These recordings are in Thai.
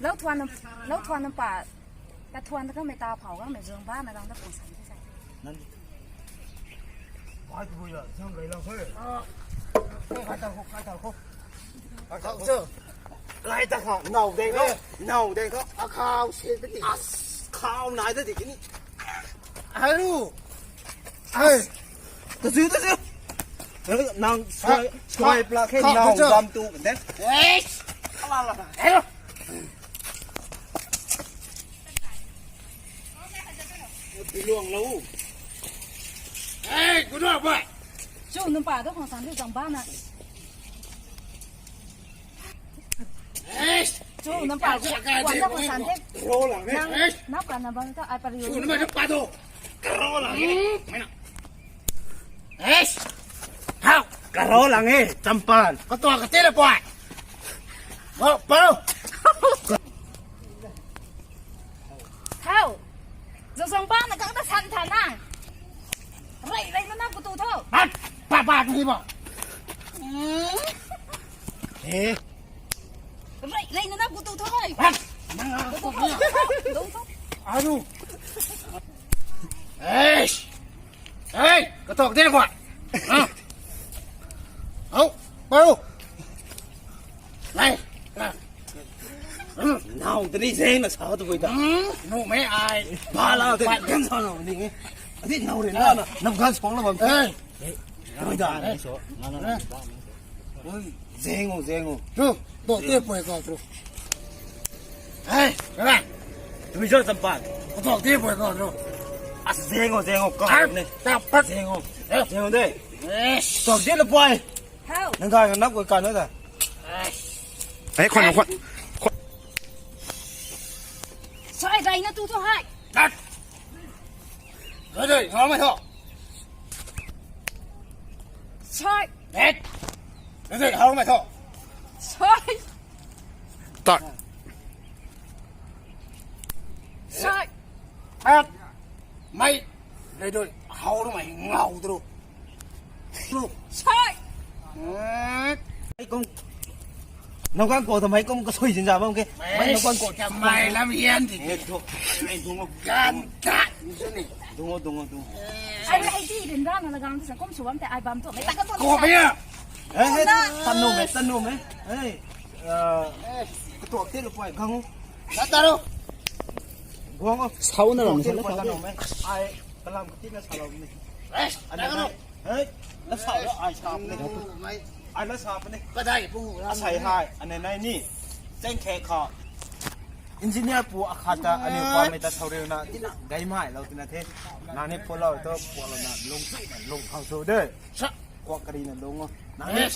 แล้วทวนน้ำป่าแต่ทวนก็ไม่ตาเผาก็ไม่เรื่องบ้าไม่ต้องตะโกนสั่นที่ใส่นั่นไปคุยอ่ะช่างเลยเราเฮ้ยข้าตาคุกเจอไรตาข้าเน่าเด้งเขาเอาข้าวเช็ดไปดิข้าวไหนได้ดิกินนี่ฮัลโหลเฮ้ยตะซื้อนางช่วยปลาแค่นางดำตูกันเด้เฮ้ยอะไรเฮ้ยไปล่วงแล้วเฮ้ยกูด้วยไปจู่น้ำป่าต้องของสั่นที่จังบ้านน่ะจู่น้ำป่าวันจะของสั่นที่นับกันนะบางก็ไอปริโยจู่น้ำป่าจะปาโตกระโรหลังไม่น่ะเฮ้ยเท้ากระโรหลังจำปานก็ตัวกระเจี๊ยบปล่อยไปดูเท่าจะส่งบ้านน่ะก็ต้องสั่นฐานน่ะไรนั่นน่ะกูตูเท่าป้าที่บอกเฮ้ยไรนั่นน่ะกูตูเท่านั่งกูตูเท่าอาดูเฮ้ยกระตอกเจ๊กว่าเอาไปดูไล่nào từ đi xe là sợ tôi vậy nó mấy ai ba lao thì bạn sao nào đi nghe thế nào thì nó nằm gan xuống là bằng ê bây giờ đấy dê ngô chú tổ tiếp quay coi chú ê các bạn tôi chơi tầm bản tổ tiếp quay coi chú à dê ngô coi này tao bắt dê ngô đây tổ tiếp là quay nâng cao nắp quay coi nữa rồi đấy khoan sai đây nó tu thôi hai đặt rồi đây nó mày thọ sai đẹp rồi đây nó mày thọ sai tọt sai đẹp mày đây rồi hầu nó mày ngầu tôi luôn sai mấy con nó quan cổ thằng mấy con có xui trên giờ không kia mấy nó quan cổ chăm mày làm yên thì mày đúng không gan cạn đúng không ai lại đi đến ra là gan sẽ không xuống tại ai bấm tụi mấy ta có cổ bây giờ ấy tân nôm ấy ấy cái tổ tiên là phải không đã ta đâu đúng không sáu nó làm sao nó tân nôm ấy ai ta làm cái tiên là sao này đấy anh này đấy nó sao đó ai sao này ai nó sao nàyก็ได้ปูใส่ให้อันนี้นี่เส้นแขกขออินจิเนียร์ปูอาคาตาอันนี้ความไม่ตัดเท่าเร็วนะที่น่ะไกลไม่เราที่น่ะเทนานี่พวกเราตัวพวกเราน่ะลงเข้าสู่เด้อชะกว่ากระดิ่งน่ะลงอ่ะนานี่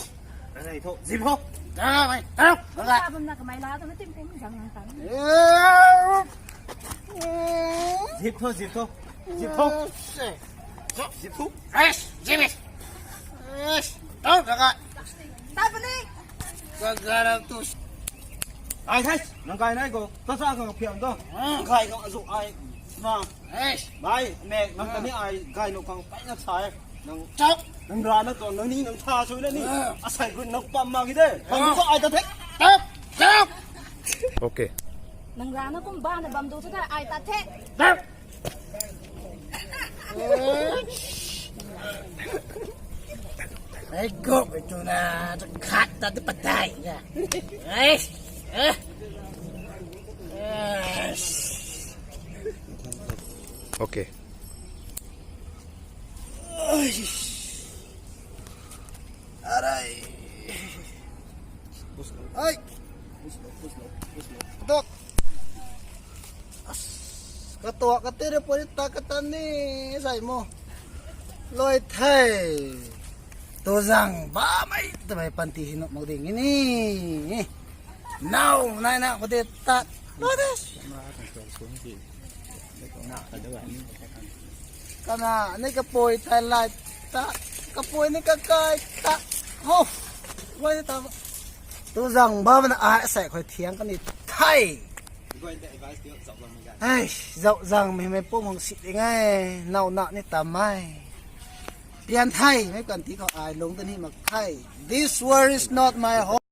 อะไรโทษสิบหกจ้าไปเอ้าแล้วก็บำนักกับไม่ล้าตอนนั้นติ้มติ้มจังงันตันสิบทุกเอ้ยสิบเอาแล้วก็ตายปนี่ก็การตุสไอ้ใช่นังไก่ไหนก็ตัวซ่าก็เพียงตัวไก่ก็สุไอ้มาเฮ้ยไปแม่นังตอนนี้ไอ้ไก่นกกังไปนักสายนังจับนังร้านนังตัวนังนี้นังท่าช่วยแล้วนี่อาศัยคุณนักปั๊มมากี่เด้อผมก็ไอ้ตะเทกจับโอเคนังร้านนักกุ้งบ้านบำดูท่าไอ้ตาเทะจับไอ้กบไอ้ตัวน่ะจะขาดตาที่ปัดได้เนี่ยโอเคอะไรเฮ้ยตกกระตัวกระเตะปนิตากระตันนี่ใส่หม้อลอยไทยตัวจังบ้าไม่ทำไมปันตีหินมาดิ่งนี่น้าวนายนะประเดี๋ยวตัดรถก็น่ะนี่กระปุยไทยลายตากระปุยนี่ก็ไก่ตาโอ้ไว้ตาตัวจังบ้ามันอาใส่คอยเถียงกันนี่ไทยเฮ้ยเจ้าจังไม่ปุ๊บมองสิยังไงเน่าหนักนี่ตามไม่เปลี่ยนไทยไม่ก่อนที่เขาอายลงตัวนี้มาไทย This word is not my home